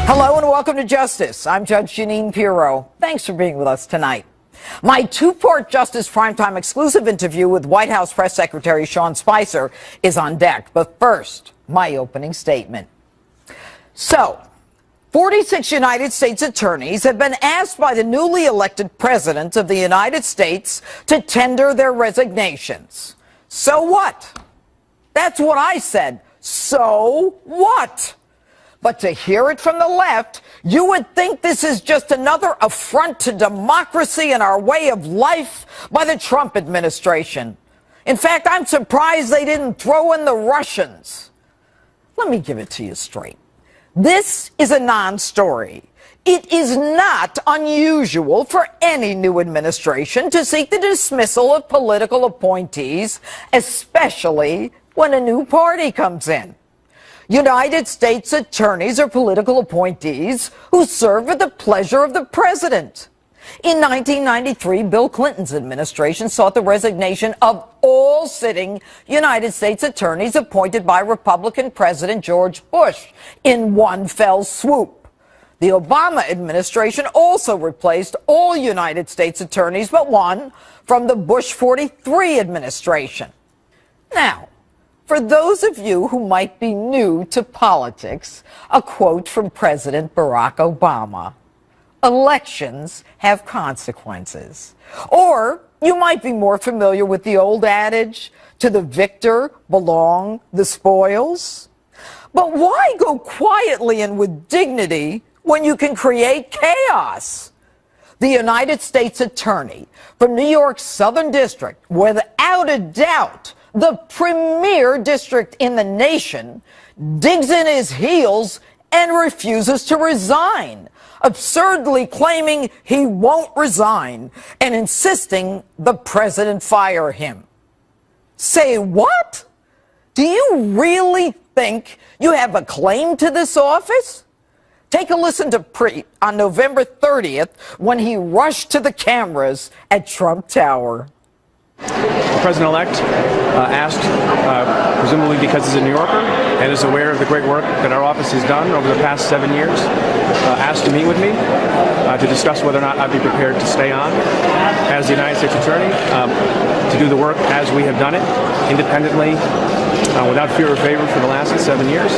Hello and welcome to Justice. I'm Judge Jeanine Pirro. Thanks for being with us tonight. My two-part Justice Primetime exclusive interview with White House Press Secretary Sean Spicer is on deck. But first, my opening statement. So, 46 United States attorneys have been asked by the newly elected President of the United States to tender their resignations. So what? That's what I said. So what? But to hear it from the left, you would think this is just another affront to democracy and our way of life by the Trump administration. In fact, I'm surprised they didn't throw in the Russians. Let me give it to you straight. This is a non-story. It is not unusual for any new administration to seek the dismissal of political appointees, especially when a new party comes in. United States attorneys are political appointees who serve at the pleasure of the president. In 1993, Bill Clinton's administration sought the resignation of all sitting United States attorneys appointed by Republican President George Bush in one fell swoop. The Obama administration also replaced all United States attorneys but one from the Bush 43 administration. Now, for those of you who might be new to politics, a quote from President Barack Obama: "Elections have consequences." Or you might be more familiar with the old adage, "To the victor belong the spoils." But why go quietly and with dignity when you can create chaos? The United States Attorney from New York's Southern District, without a doubt the premier district in the nation, digs in his heels and refuses to resign, absurdly claiming he won't resign and insisting the president fire him. Say what? Do you really think you have a claim to this office? Take a listen to Preet on November 30th when he rushed to the cameras at Trump Tower. The President-elect asked, presumably because he's a New Yorker and is aware of the great work that our office has done over the past 7 years, asked to meet with me to discuss whether or not I'd be prepared to stay on as the United States Attorney, to do the work as we have done it, independently, without fear or favor for the last 7 years.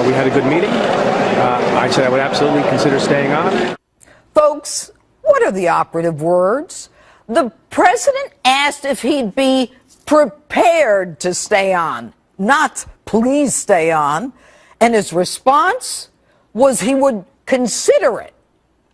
We had a good meeting. I said I would absolutely consider staying on. Folks, what are the operative words? The president asked if he'd be prepared to stay on, not please stay on. And his response was he would consider it.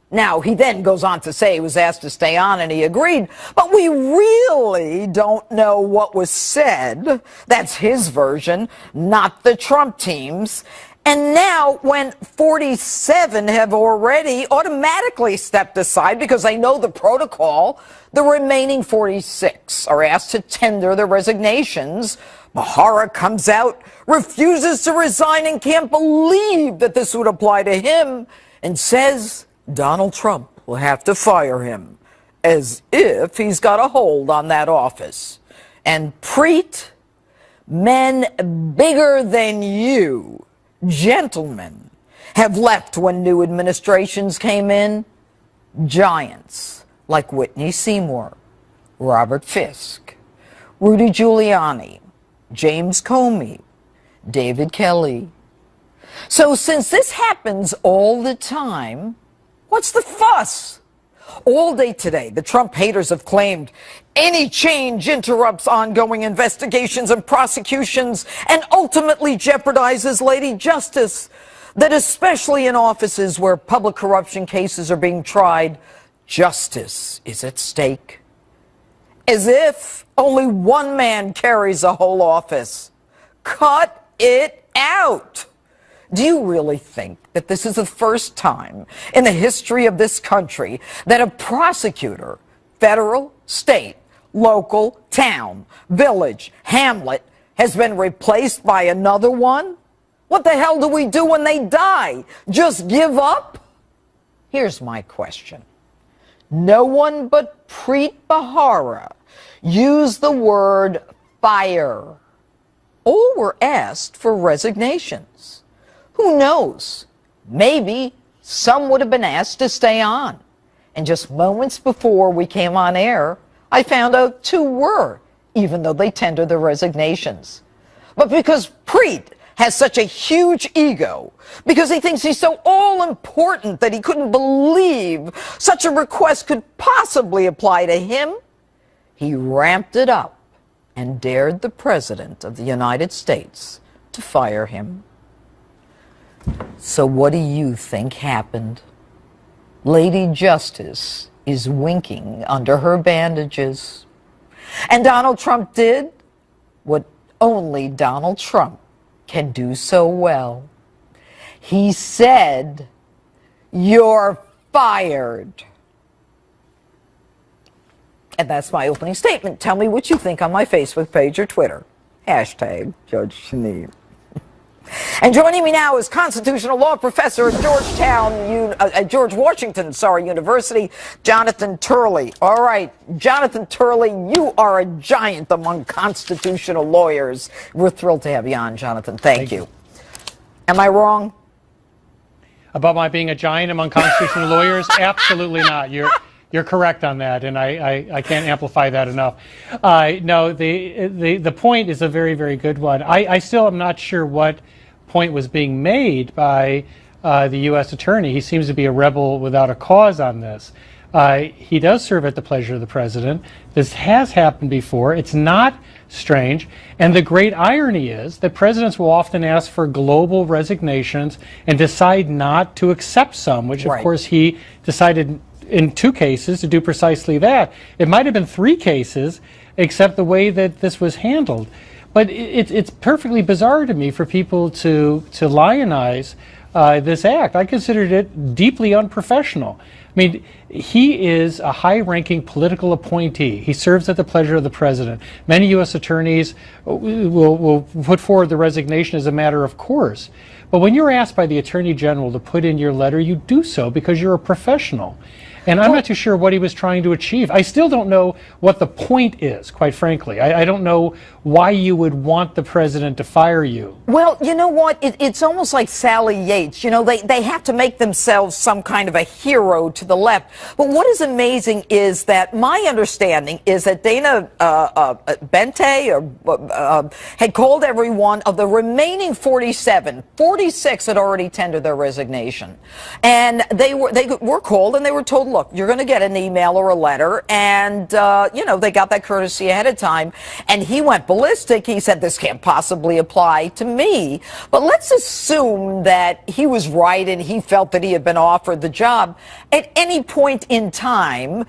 Now, he then goes on to say he was asked to stay on and he agreed, but we really don't know what was said. That's his version, not the Trump team's. And now, when 47 have already automatically stepped aside because they know the protocol, the remaining 46 are asked to tender their resignations. Bahara comes out, refuses to resign, and can't believe that this would apply to him, and says Donald Trump will have to fire him, as if he's got a hold on that office. And Preet, men bigger than you, gentlemen, have left when new administrations came in. Giants like Whitney Seymour, Robert Fisk, Rudy Giuliani, James Comey, David Kelly. So since this happens all the time, what's the fuss? All day today, the Trump haters have claimed any change interrupts ongoing investigations and prosecutions and ultimately jeopardizes Lady Justice, that especially in offices where public corruption cases are being tried, justice is at stake. As if only one man carries a whole office. Cut it out. Do you really think that this is the first time in the history of this country that a prosecutor, federal, state, local, town, village, hamlet, has been replaced by another one? What the hell do we do when they die? Just give up? Here's my question. No one but Preet Bharara used the word fire. All were asked for resignations. Who knows? Maybe some would have been asked to stay on. And just moments before we came on air, I found out 2 were, even though they tendered their resignations. But because Preet has such a huge ego, because he thinks he's so all-important that he couldn't believe such a request could possibly apply to him, he ramped it up and dared the President of the United States to fire him. So what do you think happened? Lady Justice is winking under her bandages. And Donald Trump did what only Donald Trump can do so well. He said, "You're fired." And that's my opening statement. Tell me what you think on my Facebook page or Twitter. Hashtag Judge Jeanine. And joining me now is constitutional law professor at George Washington University, Jonathan Turley. All right, Jonathan Turley, you are a giant among constitutional lawyers. We're thrilled to have you on, Jonathan. Thank you. Am I wrong? About my being a giant among constitutional lawyers? Absolutely not. You're correct on that, and I can't amplify that enough. No, the point is a very, very good one. I still am not sure what point was being made by the U.S. Attorney. He seems to be a rebel without a cause on this. He does serve at the pleasure of the President. This has happened before. It's not strange. And the great irony is that presidents will often ask for global resignations and decide not to accept some, which of course he decided in 2 cases to do precisely that. It might have been 3 cases, except the way that this was handled. But it's perfectly bizarre to me for people to lionize this act. I considered it deeply unprofessional. I mean, he is a high-ranking political appointee. He serves at the pleasure of the President. Many U.S. attorneys will put forward the resignation as a matter of course. But when you're asked by the Attorney General to put in your letter, you do so because you're a professional. And I'm not too sure what he was trying to achieve. I still don't know what the point is, quite frankly. I don't know why you would want the president to fire you. Well, you know what? It's almost like Sally Yates. You know, they have to make themselves some kind of a hero to the left. But what is amazing is that my understanding is that Dana Bente had called everyone of the remaining 47. 46 had already tendered their resignation. And they were called and they were told, look, you're going to get an email or a letter. And, you know, they got that courtesy ahead of time. And he went ballistic. He said, this can't possibly apply to me. But let's assume that he was right and he felt that he had been offered the job. At any point in time,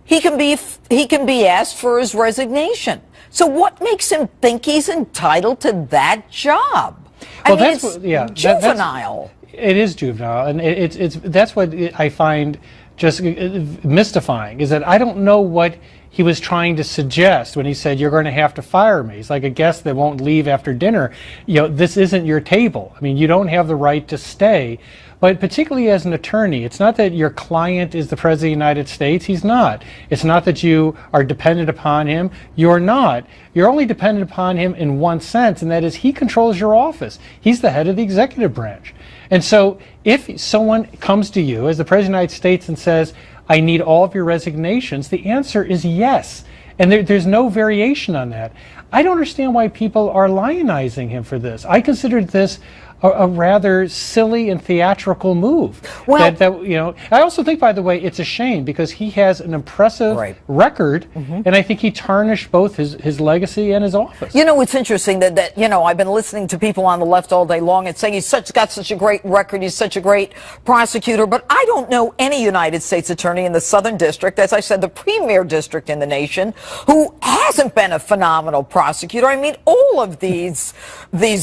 he can be asked for his resignation. So what makes him think he's entitled to that job? Well, I mean, it's juvenile. It is juvenile, and that's what I find just mystifying, is that I don't know what he was trying to suggest when he said, you're going to have to fire me. It's like a guest that won't leave after dinner. You know, this isn't your table. I mean, you don't have the right to stay. But particularly as an attorney, it's not that your client is the President of the United States. He's not. It's not that you are dependent upon him. You're not. You're only dependent upon him in one sense, and that is he controls your office. He's the head of the executive branch. And so if someone comes to you as the President of the United States and says, I need all of your resignations, the answer is yes. And there's no variation on that. I don't understand why people are lionizing him for this. I considered this a rather silly and theatrical move. Well, you know, I also think, by the way, it's a shame because he has an impressive record, and I think he tarnished both his legacy and his office. You know, it's interesting that you know, I've been listening to people on the left all day long and saying he's got such a great record, he's such a great prosecutor, but I don't know any United States attorney in the Southern District, as I said, the premier district in the nation, who hasn't been a phenomenal prosecutor. I mean, all of these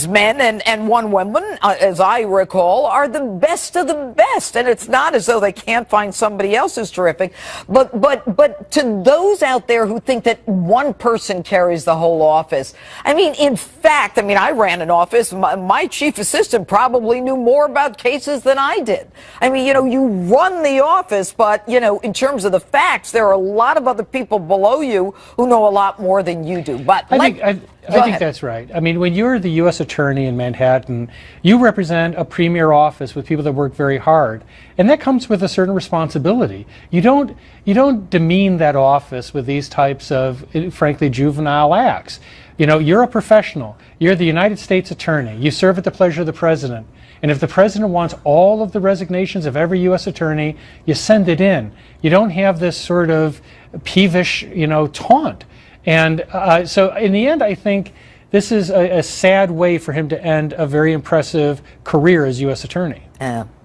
men and one woman, as I recall, are the best of the best. And it's not as though they can't find somebody else who's terrific. But to those out there who think that one person carries the whole office, I mean, in fact, I mean, I ran an office. My chief assistant probably knew more about cases than I did. I mean, you know, you run the office, but, you know, in terms of the facts, there are a lot of other people below you who know a lot more than you do. But I think that's right. I mean, when you're the U.S. Attorney in Manhattan, you represent a premier office with people that work very hard, and that comes with a certain responsibility. You don't demean that office with these types of, frankly, juvenile acts. You know, you're a professional. You're the United States Attorney. You serve at the pleasure of the President. And if the President wants all of the resignations of every U.S. Attorney, you send it in. You don't have this sort of peevish, taunt. And so in the end, I think this is a sad way for him to end a very impressive career as U.S. Attorney.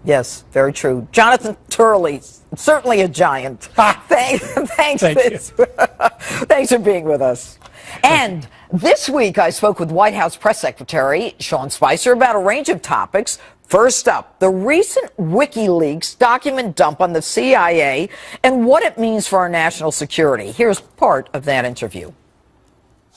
Yes, very true. Jonathan Turley, certainly a giant. Thanks for being with us. And this week, I spoke with White House Press Secretary Sean Spicer about a range of topics. First up, the recent WikiLeaks document dump on the CIA and what it means for our national security. Here's part of that interview.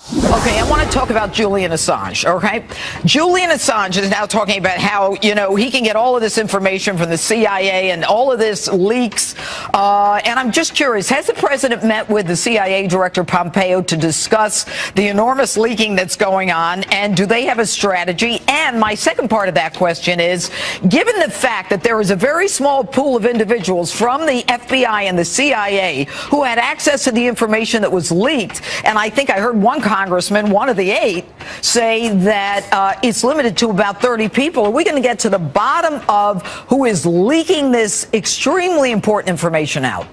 Okay, I want to talk about Julian Assange, okay? Julian Assange is now talking about how, he can get all of this information from the CIA and all of this leaks. And I'm just curious, has the president met with the CIA Director Pompeo to discuss the enormous leaking that's going on? And do they have a strategy? And my second part of that question is, given the fact that there is a very small pool of individuals from the FBI and the CIA who had access to the information that was leaked, and I think I heard one congressman, one of the 8, say that it's limited to about 30 people. Are we going to get to the bottom of who is leaking this extremely important information out?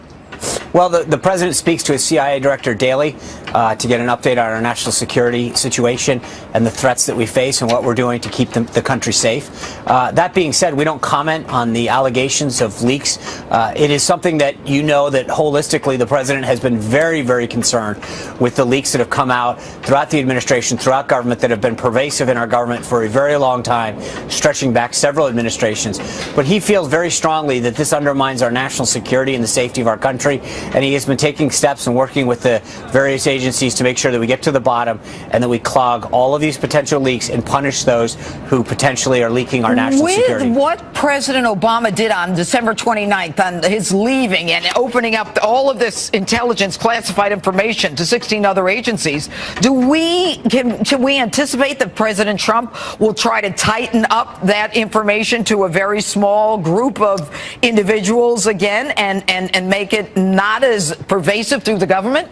Well, the president speaks to his CIA director daily to get an update on our national security situation and the threats that we face and what we're doing to keep the country safe. That being said, we don't comment on the allegations of leaks. It is something that that holistically the president has been very, very concerned with the leaks that have come out throughout the administration, throughout government, that have been pervasive in our government for a very long time, stretching back several administrations. But he feels very strongly that this undermines our national security and the safety of our country. And he has been taking steps and working with the various agencies to make sure that we get to the bottom and that we clog all of these potential leaks and punish those who potentially are leaking our national security. With what President Obama did on December 29th, on his leaving and opening up all of this intelligence classified information to 16 other agencies, can we anticipate that President Trump will try to tighten up that information to a very small group of individuals again and make it not as pervasive through the government?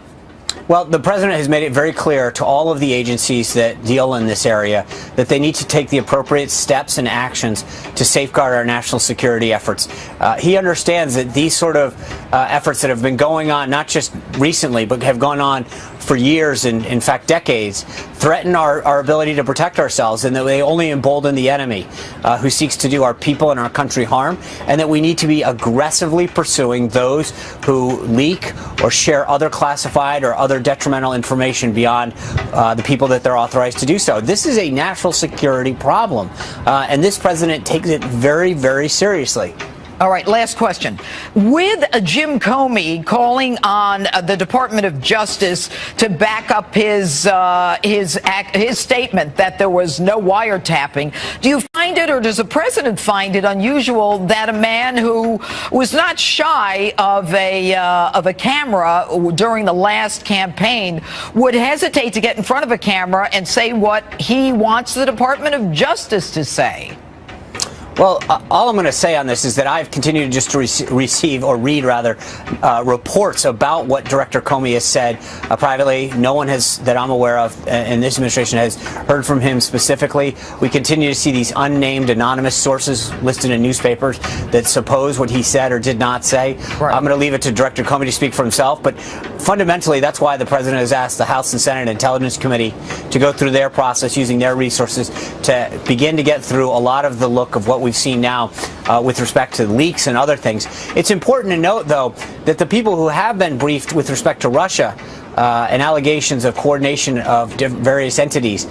Well, the president has made it very clear to all of the agencies that deal in this area that they need to take the appropriate steps and actions to safeguard our national security efforts. He understands that these sort of efforts that have been going on, not just recently, but have gone on for years and, in fact, decades, threaten our ability to protect ourselves, and that they only embolden the enemy who seeks to do our people and our country harm, and that we need to be aggressively pursuing those who leak or share other classified or other detrimental information beyond the people that they're authorized to do so. This is a national security problem, and this president takes it very, very seriously. All right, last question. With Jim Comey calling on the Department of Justice to back up his statement that there was no wiretapping, do you find it, or does the president find it unusual that a man who was not shy of a camera during the last campaign would hesitate to get in front of a camera and say what he wants the Department of Justice to say? Well, all I'm going to say on this is that I've continued just to receive, or read rather, reports about what Director Comey has said privately. No one has, that I'm aware of, in this administration has heard from him specifically. We continue to see these unnamed, anonymous sources listed in newspapers that suppose what he said or did not say. Right. I'm going to leave it to Director Comey to speak for himself, but fundamentally that's why the President has asked the House and Senate Intelligence Committee to go through their process using their resources to begin to get through a lot of the look of what we've seen now with respect to leaks and other things. It's important to note, though, that the people who have been briefed with respect to Russia and allegations of coordination of various entities,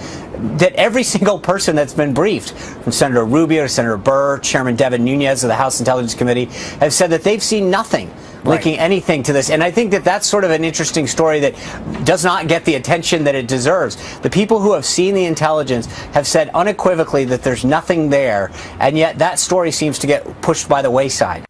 that every single person that's been briefed, from Senator Rubio to Senator Burr, Chairman Devin Nunes of the House Intelligence Committee, have said that they've seen nothing linking anything to this. And I think that that's sort of an interesting story that does not get the attention that it deserves. The people who have seen the intelligence have said unequivocally that there's nothing there, and yet that story seems to get pushed by the wayside.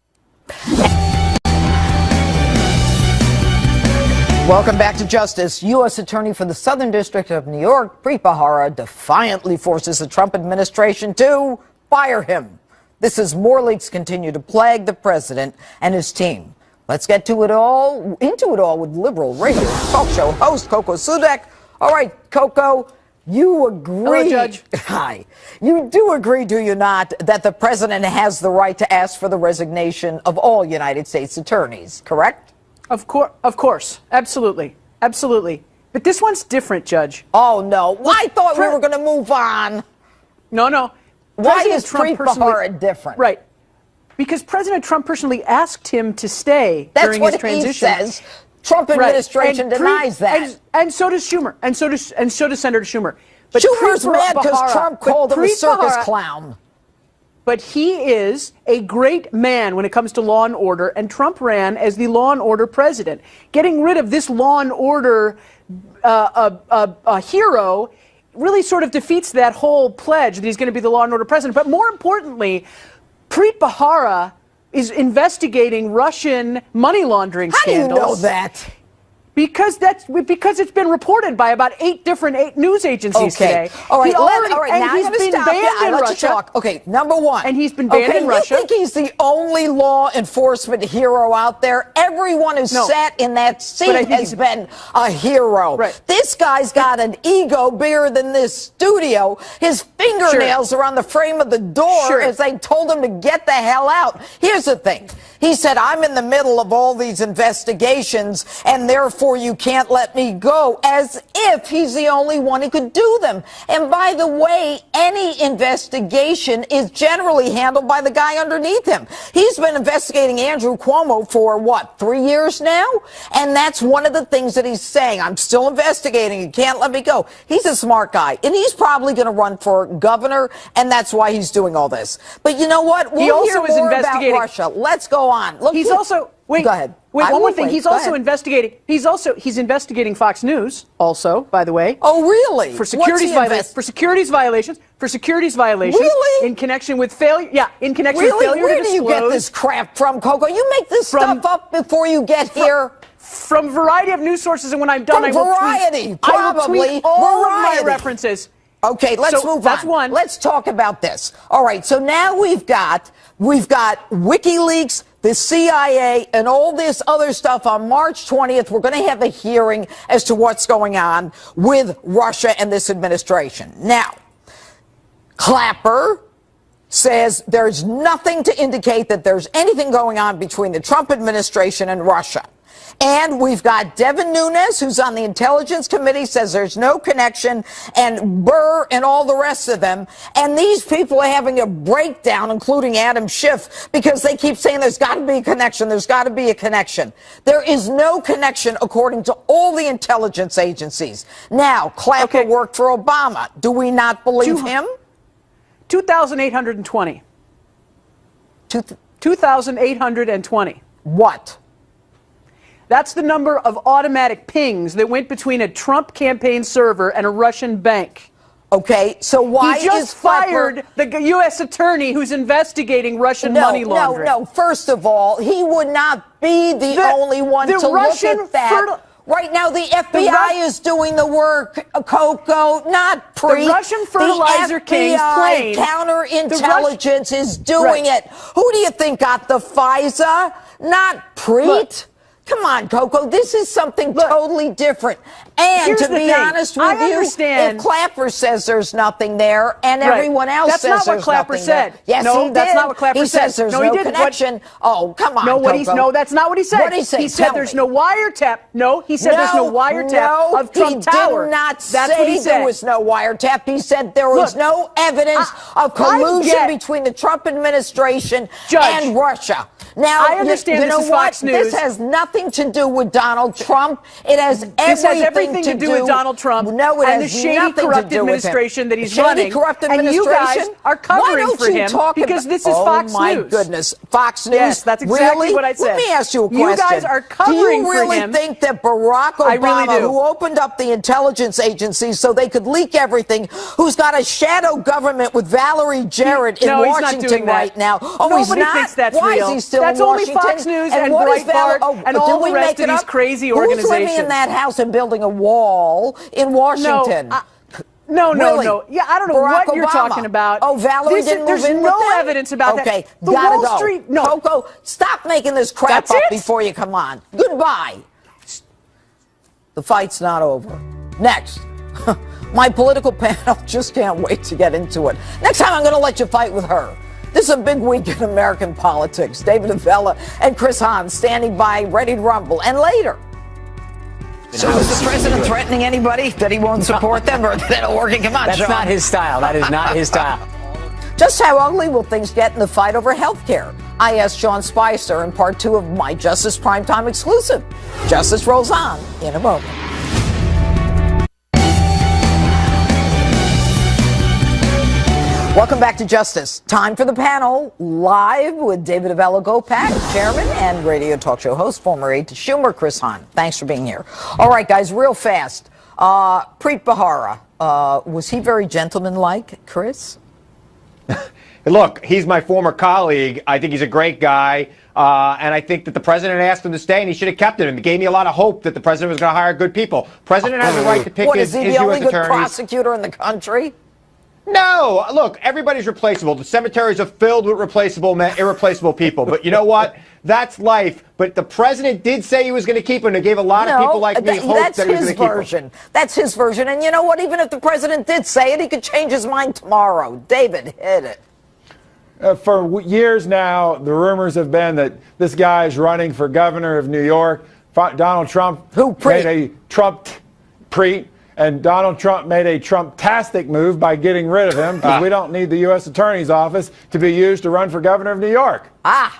Welcome back to Justice. U.S. Attorney for the Southern District of New York, Pirro, defiantly forces the Trump administration to fire him. This as more leaks continue to plague the president and his team. Let's get into it all with liberal radio talk show host Coco Sudek. All right, Coco, you agree. Hello, Judge. Hi. You do agree, do you not, that the president has the right to ask for the resignation of all United States attorneys, correct? Of course. Absolutely. But this one's different, Judge. Oh, no. Well, I thought we were going to move on. No. Why President is Trump Pirro different? Right. Because President Trump personally asked him to stay during his transition. That's what he says. Trump administration denies that. And so does Schumer. And so does Senator Schumer. But Schumer's mad because Trump called him a circus clown. But he is a great man when it comes to law and order, and Trump ran as the law and order president. Getting rid of this law and order hero really sort of defeats that whole pledge that he's going to be the law and order president. But more importantly, Pirro is investigating Russian money laundering scandals. How do you know that? Because it's been reported by about 8 different news agencies today. All right, now he's been banned in Russia. Okay, number one. And he's been banned in Russia. You think he's the only law enforcement hero out there? Everyone who sat in that seat has been a hero. Right. This guy's got an ego bigger than this studio. His fingernails are on the frame of the door as they told him to get the hell out. Here's the thing. He said, I'm in the middle of all these investigations, and therefore you can't let me go, as if he's the only one who could do them. And by the way, any investigation is generally handled by the guy underneath him. He's been investigating Andrew Cuomo for, 3 years now? And that's one of the things that he's saying. I'm still investigating. You can't let me go. He's a smart guy, and he's probably going to run for governor, and that's why he's doing all this. But you know what? We'll hear more about Russia. Let's go on. Look, he's also go ahead. Wait, one more thing. He's also investigating. He's investigating Fox News. Also, by the way. Oh, really? For securities violations. Really? In connection with failure. Yeah. In connection with failure Where to disclose. do you get this crap from, Coco? You make this stuff up before you get here. From a variety of news sources, and when I'm done, I will tweet all of my references. Okay, let's move on. That's one. Let's talk about this. All right, so now we've got WikiLeaks, the CIA, and all this other stuff. On March 20th, we're going to have a hearing as to what's going on with Russia and this administration. Now, Clapper says there's nothing to indicate that there's anything going on between the Trump administration and Russia. And we've got Devin Nunes, who's on the Intelligence Committee, says there's no connection, and Burr and all the rest of them. And these people are having a breakdown, including Adam Schiff, because they keep saying there's got to be a connection. There's got to be a connection. There is no connection, according to all the intelligence agencies. Now, Clapper worked for Obama. Do we not believe him? 2,820. 2,820. What? That's the number of automatic pings that went between a Trump campaign server and a Russian bank. Okay, so why he just fired the U.S. attorney who's investigating Russian money laundering? No. First of all, he would not be the only one to look at that. Right now, the FBI is doing the work, Coco, not Preet. The Russian fertilizer king's plane. Counterintelligence is doing it. Who do you think got the FISA? Not Preet. Come on, Coco. This is something totally different. And to be honest with you, if Clapper says there's nothing there and everyone else says there's nothing there. That's not what Clapper said. Yes, no, he did. That's not what Clapper said. He says there's no connection. Oh, come on, Coco. No, that's not what he said. What did he say? He said there's no wiretap. No, he said there's no wiretap of Trump Tower. He did not say there was no wiretap. He said there was no evidence of collusion between the Trump administration and Russia. Now, I understand you know this is Fox News. This has nothing to do with Donald Trump. It has everything to do with Donald Trump and the shady, corrupt administration that he's running. And you guys are covering for him because this is Fox News. Oh, my goodness. Fox News? Yes, that's exactly what I said. Let me ask you a question. You guys are covering for him. Do you really think that Barack Obama, who opened up the intelligence agencies so they could leak everything, who's got a shadow government with Valerie Jarrett in Washington right now? Oh, he's not? Why is he still That's in only Washington. Fox News and what is Breitbart and all the rest of these crazy organizations. Who's living in that house and building a wall in Washington? No, Really? Yeah, I don't know Barack what you're Obama. talking about. Oh, Valerie didn't move There's in with no them? evidence about that. Okay, The gotta Wall go. Street, no. Coco, stop making this crap That's up it? before you come on. Goodbye. The fight's not over. Next. My political panel just can't wait to get into it. Next time I'm going to let you fight with her. This is a big week in American politics. David Avella and Chris Hahn standing by, ready to rumble. And later. So is the president threatening anybody that he won't support them or that it'll work? Come on, That's Sean. not his style. That is not his style. Just how ugly will things get in the fight over health care? I asked Sean Spicer in part 2 of my Justice Primetime exclusive. Justice rolls on in a moment. Welcome back to Justice. Time for the panel, live with David Avella Gopak, chairman and radio talk show host, former aide to Schumer, Chris Hahn. Thanks for being here. All right, guys, real fast. Preet Bharara, was he very gentlemanlike, Chris? Look, he's my former colleague. I think he's a great guy. And I think that the president asked him to stay, and he should have kept him. It gave me a lot of hope that the president was going to hire good people. President has the right to pick What, his is he U.S. the only good attorneys. prosecutor in the country? No, look, everybody's replaceable. The cemeteries are filled with irreplaceable people. But you know what? That's life. But the president did say he was going to keep him. It gave a lot of people like me hope that he was going to keep him. That's his version. And you know what? Even if the president did say it, he could change his mind tomorrow. David, hit it. For years now, the rumors have been that this guy is running for governor of New York. Donald Trump made a Preet. And Donald Trump made a Trump-tastic move by getting rid of him because we don't need the U.S. Attorney's Office to be used to run for governor of New York.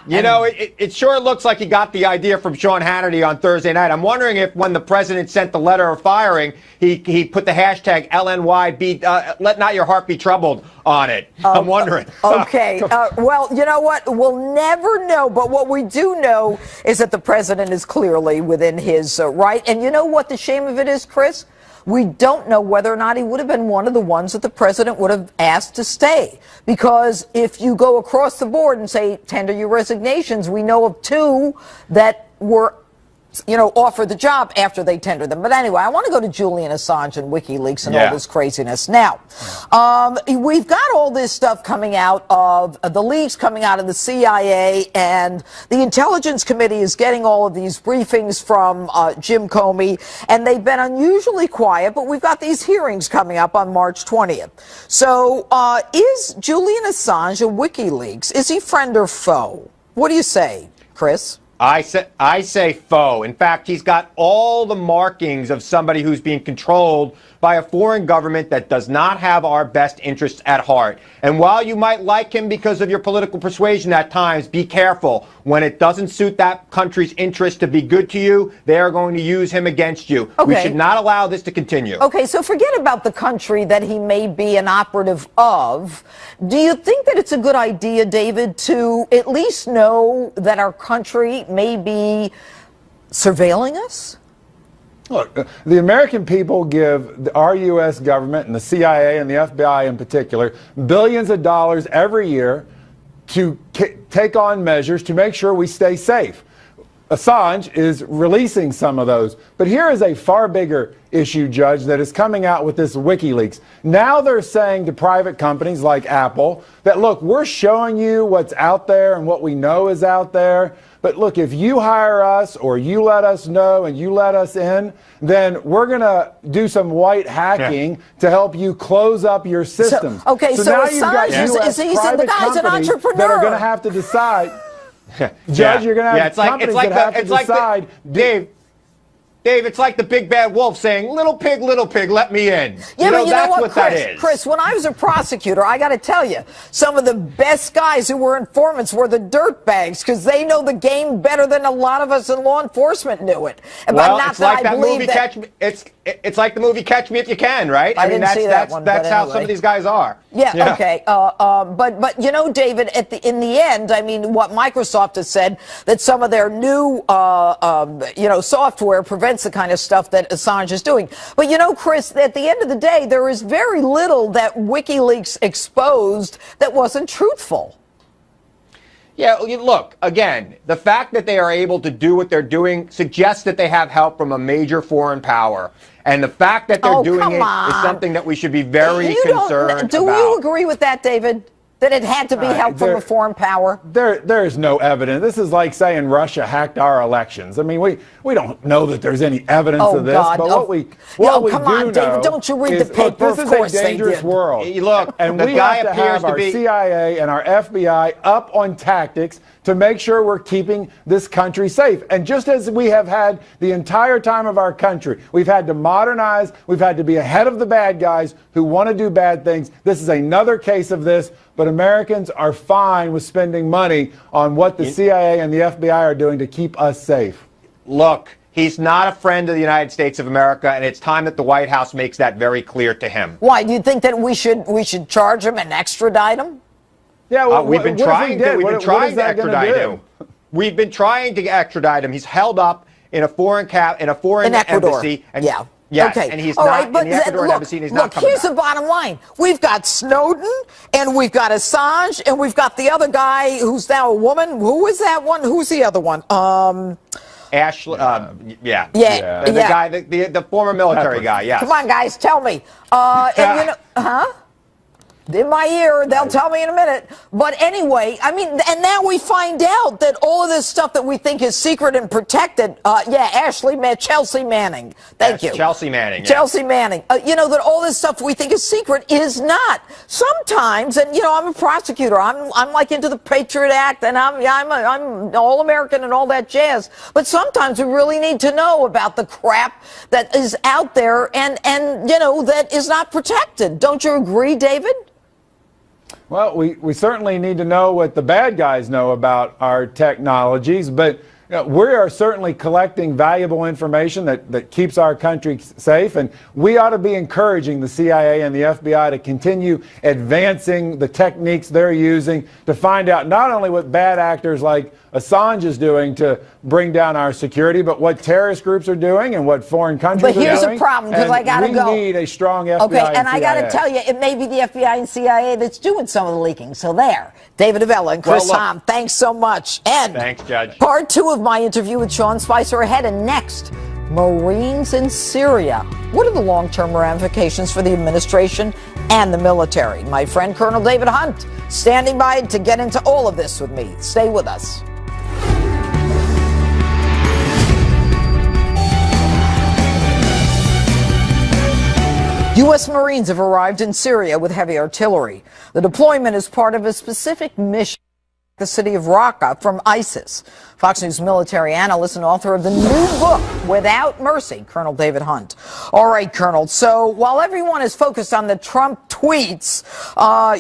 You know, it sure looks like he got the idea from Sean Hannity on Thursday night. I'm wondering if when the president sent the letter of firing, he put the hashtag LNY, let not your heart be troubled on it. I'm wondering. Okay. Well, you know what? We'll never know. But what we do know is that the president is clearly within his right. And you know what the shame of it is, Chris? We don't know whether or not he would have been one of the ones that the president would have asked to stay. Because if you go across the board and say, tender your resignations, we know of 2 that were, offered the job after they tendered them. But anyway, I want to go to Julian Assange and WikiLeaks and all this craziness. Now, we've got all this stuff coming out of the leaks coming out of the CIA, and the Intelligence Committee is getting all of these briefings from Jim Comey, and they've been unusually quiet, but we've got these hearings coming up on March 20th. So is Julian Assange a WikiLeaks? Is he friend or foe? What do you say, Chris? I say foe. In fact, he's got all the markings of somebody who's being controlled by a foreign government that does not have our best interests at heart. And while you might like him because of your political persuasion at times, be careful. When it doesn't suit that country's interest to be good to you, they are going to use him against you. Okay. We should not allow this to continue. Okay, so forget about the country that he may be an operative of. Do you think that it's a good idea, David, to at least know that our country may be surveilling us? Look, the American people give our U.S. government and the CIA and the FBI in particular billions of dollars every year to take on measures to make sure we stay safe. Assange is releasing some of those. But here is a far bigger issue, Judge, that is coming out with this WikiLeaks. Now they're saying to private companies like Apple that, look, we're showing you what's out there and what we know is out there. But look, if you hire us or you let us know and you let us in, then we're going to do some white hacking to help you close up your systems. So now you've got Assange US is private the guy's an companies entrepreneur. that are going to have to decide. Judge, you're going to have companies that have to decide. Dave, it's like the big bad wolf saying, little pig, let me in. Yeah, but you know what, what that is. Chris, when I was a prosecutor, I got to tell you, some of the best guys who were informants were the dirtbags because they know the game better than a lot of us in law enforcement knew it. Well, it's like that movie Catch Me. It's like the movie Catch Me If You Can, right? I mean, that's how some of these guys are. Yeah. Okay. But you know, David, in the end, I mean, what Microsoft has said that some of their new software prevents the kind of stuff that Assange is doing. But you know, Chris, at the end of the day, there is very little that WikiLeaks exposed that wasn't truthful. Yeah, look, again, the fact that they are able to do what they're doing suggests that they have help from a major foreign power. And the fact that they're doing it is something that we should be very concerned about. Do you agree with that, David? That it had to be help from a foreign power? There is no evidence. This is like saying Russia hacked our elections. I mean, we don't know that there's any evidence of this, but what we come on, David, don't you read the paper? This is a dangerous world. Look, and we have to have our CIA and our FBI up on tactics to make sure we're keeping this country safe. And just as we have had the entire time of our country, we've had to modernize, we've had to be ahead of the bad guys who want to do bad things. This is another case of this, but Americans are fine with spending money on what the CIA and the FBI are doing to keep us safe. Look, he's not a friend of the United States of America, and it's time that the White House makes that very clear to him. Why? Do you think that we should charge him and extradite him? Yeah, well, we've been trying to extradite him. We've been trying to extradite him. He's held up in a foreign embassy. And yes, okay. And he's all not right, but in the Ecuadorian embassy, and he's not coming here's back. the bottom line. We've got Snowden, and we've got Assange, and we've got the other guy who's now a woman. Who is that one? Who's the other one? Ashley, the Yeah. guy, the former military guy, yes. Come on, guys, tell me. And in my ear, they'll tell me in a minute. But anyway, I mean, and now we find out that all of this stuff that we think is secret and protected, Chelsea Manning. Thank you. Chelsea Manning. Yeah. Chelsea Manning. That all this stuff we think is secret is not. Sometimes, and I'm a prosecutor. I'm like into the Patriot Act, and I'm all American and all that jazz. But sometimes we really need to know about the crap that is out there and that is not protected. Don't you agree, David? Well, we certainly need to know what the bad guys know about our technologies, but we are certainly collecting valuable information that keeps our country safe, and we ought to be encouraging the CIA and the FBI to continue advancing the techniques they're using to find out not only what bad actors like Assange is doing to bring down our security, but what terrorist groups are doing and what foreign countries are doing. But here's the problem, because I got to go. We need a strong FBI Okay, and I got to tell you, it may be the FBI and CIA that's doing some of the leaking. So there. David Avella and Chris Hahn, thanks so much. And thanks, Judge. Part 2 of my interview with Sean Spicer ahead. And next, Marines in Syria. What are the long-term ramifications for the administration and the military? My friend Colonel David Hunt standing by to get into all of this with me. Stay with us. U.S. Marines have arrived in Syria with heavy artillery. The deployment is part of a specific mission in the city of Raqqa from ISIS. Fox News military analyst and author of the new book, Without Mercy, Colonel David Hunt. All right, Colonel, so while everyone is focused on the Trump tweets,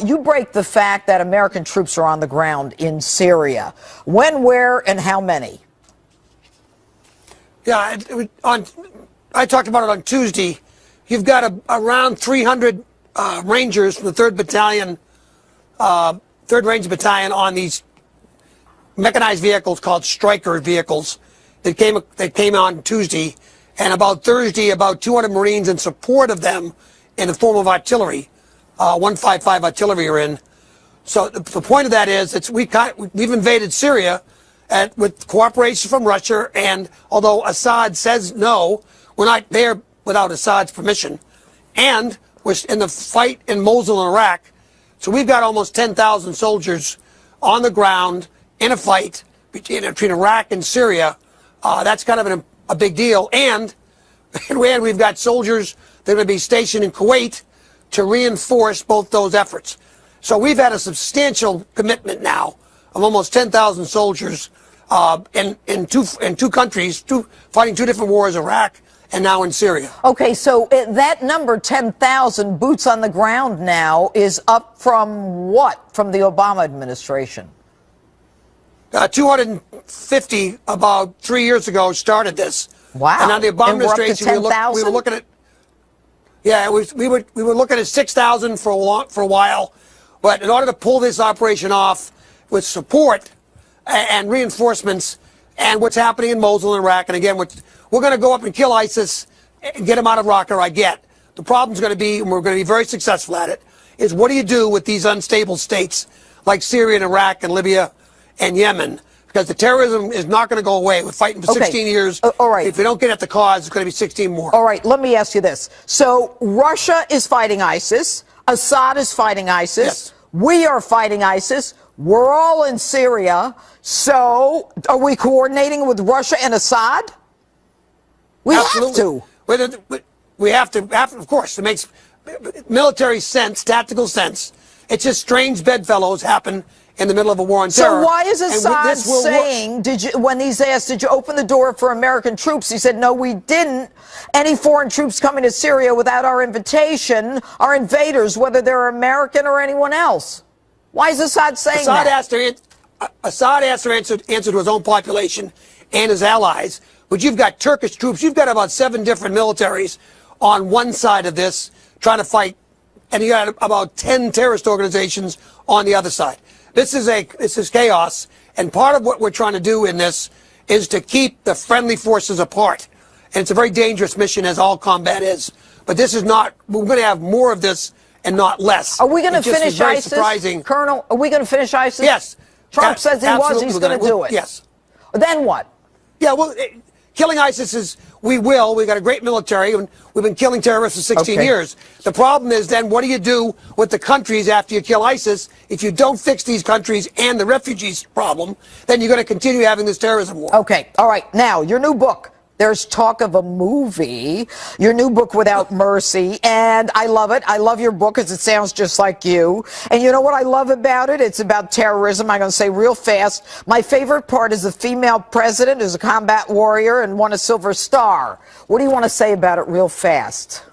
you break the fact that American troops are on the ground in Syria. When, where, and how many? Yeah, I talked about it on Tuesday. You've got around 300 Rangers from the 3rd Battalion, 3rd Ranger Battalion on these mechanized vehicles called Stryker vehicles that came on Tuesday, and about Thursday, about 200 Marines in support of them in the form of artillery. 155 artillery are in. So the point of that is we've invaded Syria with cooperation from Russia, and although Assad says no, we're not there without Assad's permission, and we're in the fight in Mosul and Iraq. So we've got almost 10,000 soldiers on the ground in a fight between Iraq and Syria. That's kind of a big deal. And we've got soldiers that are going to be stationed in Kuwait to reinforce both those efforts. So we've had a substantial commitment now of almost 10,000 soldiers in two countries, fighting 2 different wars, Iraq and now in Syria. Okay, so that number, 10,000 boots on the ground now, is up from what? From the Obama administration? 250 about 3 years ago started this. Wow. And on the Obama administration, we were looking at, we were looking at 6,000 for a while. But in order to pull this operation off with support and reinforcements and what's happening in Mosul and Iraq, and again, we're going to go up and kill ISIS and get them out of Raqqa, I get. The problem's going to be, and we're going to be very successful at it, is what do you do with these unstable states like Syria and Iraq and Libya and Yemen, because the terrorism is not going to go away. We're fighting for 16 years. All right. If we don't get at the cause, it's going to be 16 more. All right, let me ask you this. So Russia is fighting ISIS. Assad is fighting ISIS. Yes. We are fighting ISIS. We're all in Syria. So are we coordinating with Russia and Assad? We Absolutely. have to. We have to, of course. It makes military sense, tactical sense. It's just strange bedfellows happen in the middle of a war on terror. So why is Assad saying, when he's asked, did you open the door for American troops? He said, no, we didn't. Any foreign troops coming to Syria without our invitation are invaders, whether they're American or anyone else. Why is Assad saying that? Assad asked to answer to his own population and his allies. But you've got Turkish troops. You've got about 7 different militaries on one side of this trying to fight. And you got about 10 terrorist organizations on the other side. This is chaos, and part of what we're trying to do in this is to keep the friendly forces apart. And it's a very dangerous mission, as all combat is. But this is not. We're going to have more of this and not less. Are we going to finish ISIS, surprising. Colonel? Are we going to finish ISIS? Yes. Trump says he was. He's going to do it. Yes. Then what? Yeah. Well, killing ISIS is. We will. We've got a great military, and we've been killing terrorists for 16 years. The problem is then what do you do with the countries after you kill ISIS? If you don't fix these countries and the refugees problem, then you're going to continue having this terrorism war. Okay. All right. Now, your new book. There's talk of a movie, your new book, Without Mercy, and I love it. I love your book because it sounds just like you. And you know what I love about it? It's about terrorism. I'm going to say real fast. My favorite part is the female president who's a combat warrior and won a Silver Star. What do you want to say about it real fast?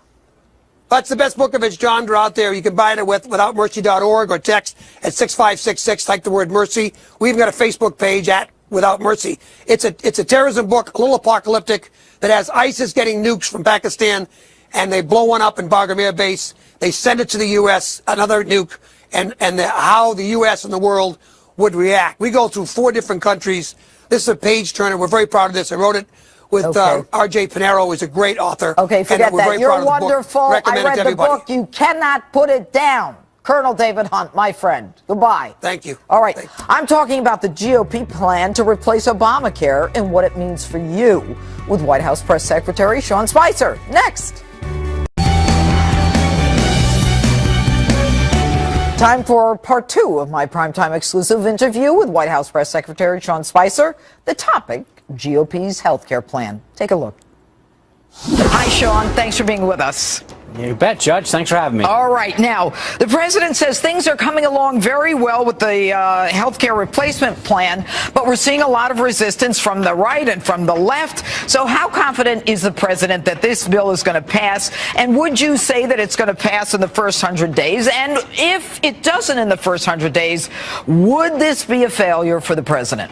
That's the best book of its genre out there. You can buy it at withoutmercy.org or text at 6566, type the word mercy. We even got a Facebook page at Without Mercy. It's a terrorism book, a little apocalyptic, that has ISIS getting nukes from Pakistan, and they blow one up in Bagram Air Base. They send it to the U.S., another nuke, and how the U.S. and the world would react. We go through 4 different countries. This is a page turner. We're very proud of this. I wrote it with R.J. Pinero, who's a great author. Okay, forget that. You're wonderful. I read the book. You cannot put it down. Colonel David Hunt, my friend. Goodbye. Thank you. All right. I'm talking about the GOP plan to replace Obamacare and what it means for you with White House Press Secretary Sean Spicer. Next. Time for part 2 of my primetime exclusive interview with White House Press Secretary Sean Spicer. The topic, GOP's health care plan. Take a look. Hi, Sean. Thanks for being with us. You bet, Judge. Thanks for having me. All right. Now, the president says things are coming along very well with the health care replacement plan, but we're seeing a lot of resistance from the right and from the left. So how confident is the president that this bill is going to pass? And would you say that it's going to pass in the first 100 days? And if it doesn't in the first 100 days, would this be a failure for the president?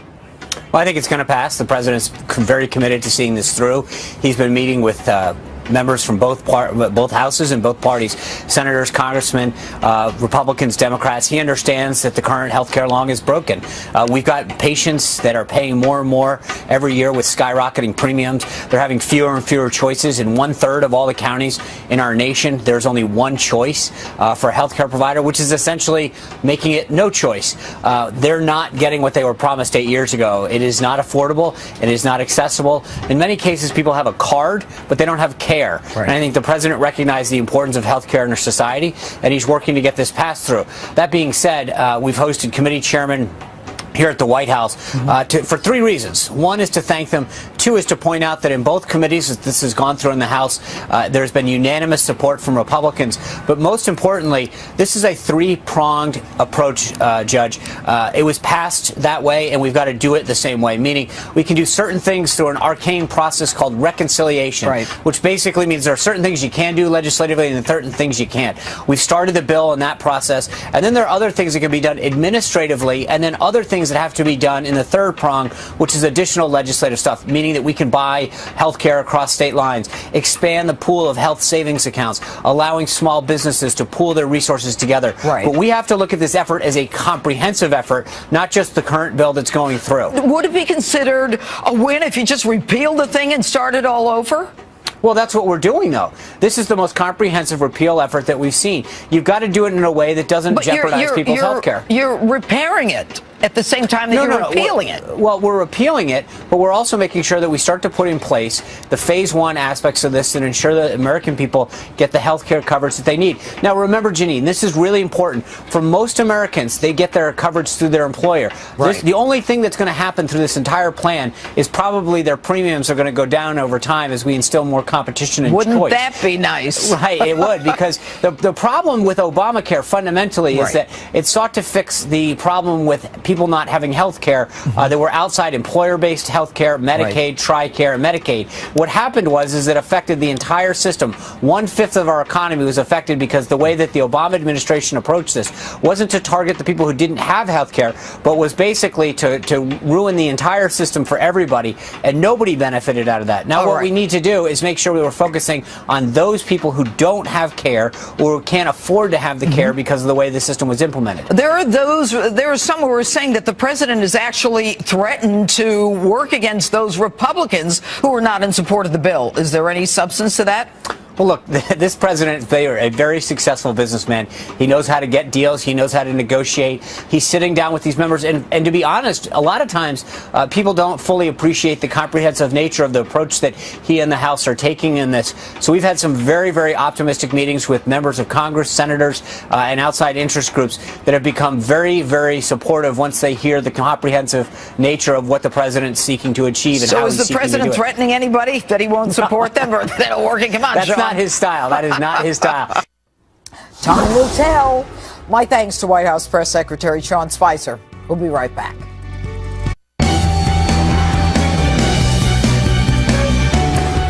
Well, I think it's going to pass. The president's very committed to seeing this through. He's been meeting with members from both houses and both parties, senators, congressmen, Republicans, Democrats. He understands that the current health care law is broken. We've got patients that are paying more and more every year with skyrocketing premiums. They're having fewer and fewer choices. In 1/3 of all the counties in our nation, there's only one choice for a health care provider, which is essentially making it no choice. They're not getting what they were promised 8 years ago. It is not affordable. It is not accessible. In many cases, people have a card, but they don't have care. Right. And I think the president recognized the importance of health care in our society, and he's working to get this passed through. That being said, we've hosted committee chairmen here at the White House for 3 reasons. One is to thank them. 2 is to point out that in both committees, as this has gone through in the House, there's been unanimous support from Republicans. But most importantly, this is a 3-pronged approach, Judge. It was passed that way, and we've got to do it the same way, meaning we can do certain things through an arcane process called reconciliation, which basically means there are certain things you can do legislatively and certain things you can't. We've started the bill in that process, and then there are other things that can be done administratively, and then other things that have to be done in the 3rd prong, which is additional legislative stuff, meaning that we can buy health care across state lines, expand the pool of health savings accounts, allowing small businesses to pool their resources together. But we have to look at this effort as a comprehensive effort, not just the current bill that's going through. Would it be considered a win if you just repealed the thing and started all over? Well, that's what we're doing, though. This is the most comprehensive repeal effort that we've seen. You've got to do it in a way that doesn't jeopardize people's health care. You're repairing it. at the same time that you're repealing it. Well, we're repealing it, but we're also making sure that we start to put in place the phase one aspects of this and ensure that American people get the health care coverage that they need. Now, remember, Jeanine, this is really important. For most Americans, they get their coverage through their employer. Right. The only thing that's going to happen through this entire plan is probably their premiums are going to go down over time as we instill more competition and choice. Wouldn't that be nice? Right, it would, because the problem with Obamacare fundamentally is that it sought to fix the problem with people not having health care that were outside employer-based health care, Medicaid, TRICARE, and Medicaid. What happened was it affected the entire system. 1/5 of our economy was affected because the way that the Obama administration approached this wasn't to target the people who didn't have health care, but was basically to ruin the entire system for everybody, and nobody benefited out of that. Now, what we need to do is make sure we were focusing on those people who don't have care or who can't afford to have the care because of the way the system was implemented. There are some who are saying that the president has actually threatened to work against those Republicans who are not in support of the bill. Is there any substance to that? Well, look, this president is a very successful businessman. He knows how to get deals. He knows how to negotiate. He's sitting down with these members. And to be honest, a lot of times people don't fully appreciate the comprehensive nature of the approach that he and the House are taking in this. So we've had some very, very optimistic meetings with members of Congress, senators, and outside interest groups that have become very, very supportive once they hear the comprehensive nature of what the president's seeking to achieve and how he's seeking to do it. So is the president threatening anybody that he won't support them or that'll work? Come on, John. Not his style. That is not his style. Time will tell. My thanks to White House Press Secretary Sean Spicer. We'll be right back.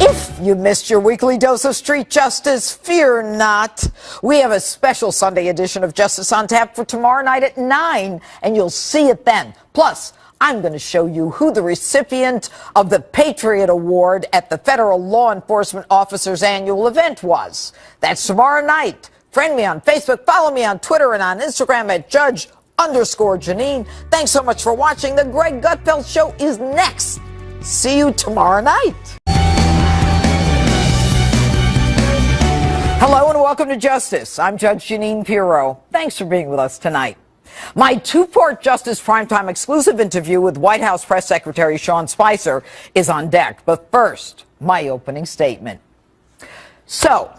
If you missed your weekly dose of street justice, fear not. We have a special Sunday edition of Justice on Tap for tomorrow night at 9, and you'll see it then. Plus, I'm going to show you who the recipient of the Patriot Award at the Federal Law Enforcement Officers Annual event was. That's tomorrow night. Friend me on Facebook, follow me on Twitter and on Instagram at Judge_Jeanine. Thanks so much for watching. The Greg Gutfeld Show is next. See you tomorrow night. Hello and welcome to Justice. I'm Judge Jeanine Pirro. Thanks for being with us tonight. My two-part Justice Primetime exclusive interview with White House Press Secretary Sean Spicer is on deck. But first, my opening statement. So,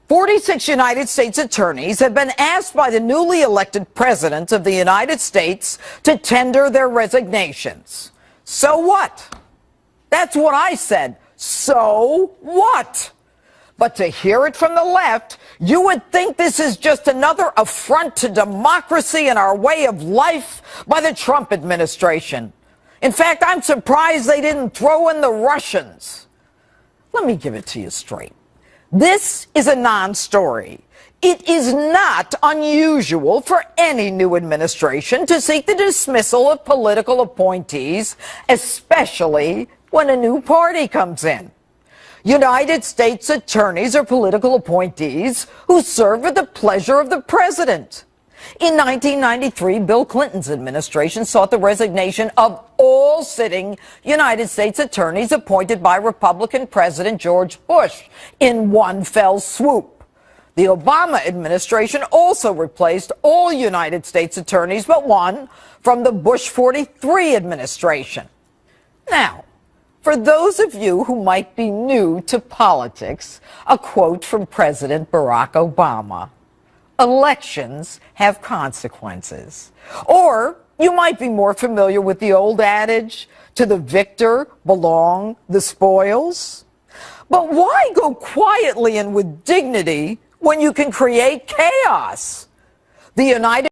46 United States attorneys have been asked by the newly elected President of the United States to tender their resignations. So what? That's what I said. So what? But to hear it from the left, you would think this is just another affront to democracy and our way of life by the Trump administration. In fact, I'm surprised they didn't throw in the Russians. Let me give it to you straight. This is a non-story. It is not unusual for any new administration to seek the dismissal of political appointees, especially when a new party comes in. United States attorneys are political appointees who serve at the pleasure of the president. In 1993, Bill Clinton's administration sought the resignation of all sitting United States attorneys appointed by Republican President George Bush in one fell swoop. The Obama administration also replaced all United States attorneys but one from the Bush 43 administration. Now, for those of you who might be new to politics, a quote from President Barack Obama. Elections have consequences. Or you might be more familiar with the old adage, to the victor belong the spoils. But why go quietly and with dignity when you can create chaos? The United